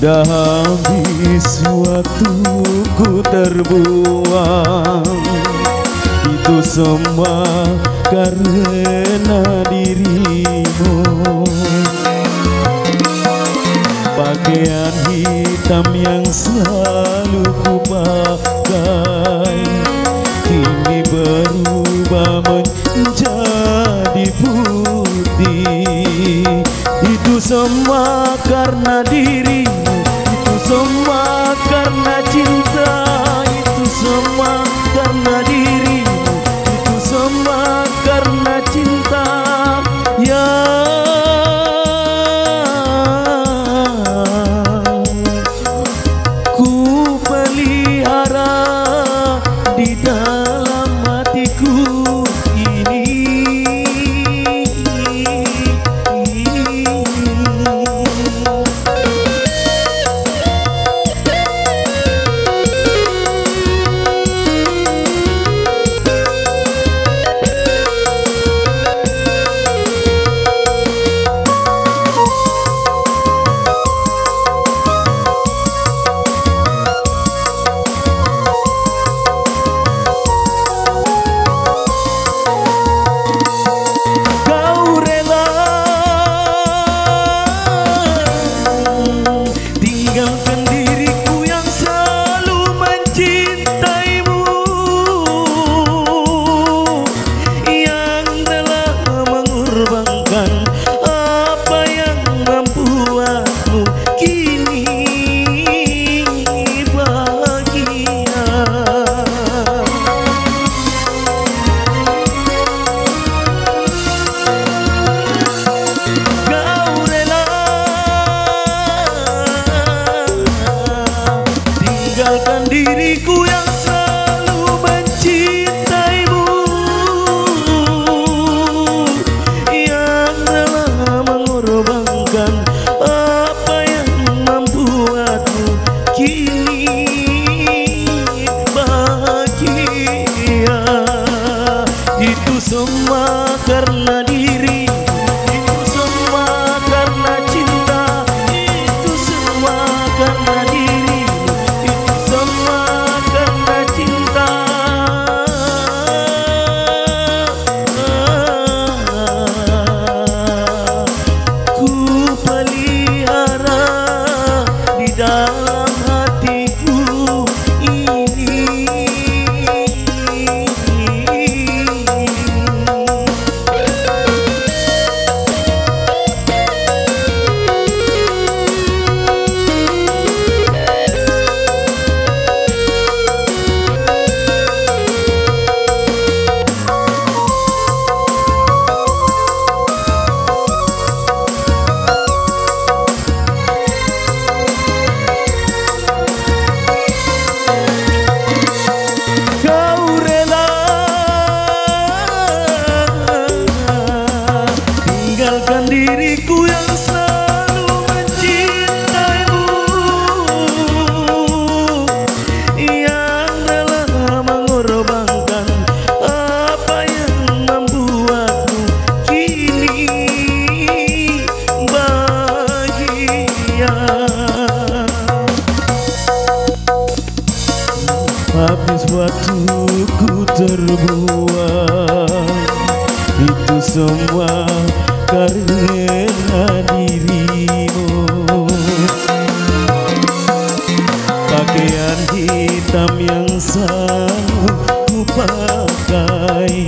Sudah habis waktuku terbuang, itu semua karena dirimu. Pakaian hitam yang selalu kupakai kini berubah menjadi putih. Itu semua karena dirimu, itu semua karena cinta, itu semua karena dirimu, itu semua karena cinta yang ku pelihara di dalam hatiku ini. Tinggalkan diriku yang selalu mencintaimu, yang telah mengorbankan apa yang membuatmu kini bahagia. Kau rela tinggalkan diriku yang selalu mencintaimu, yang telah mengorbankan apa yang membuatmu kini bahagia. Itu semua karena diri, itu semua karena cinta, itu semua karena diri, itu semua karena cinta. Ku pelihara di dalam hatiku ini. Tinggalkan diriku yang selalu mencintaimu, yang telah mengorbankan apa yang membuatmu kini bahagia. Habis waktuku terbuang, itu semua karena dirimu. Pakaian hitam yang selalu kupakai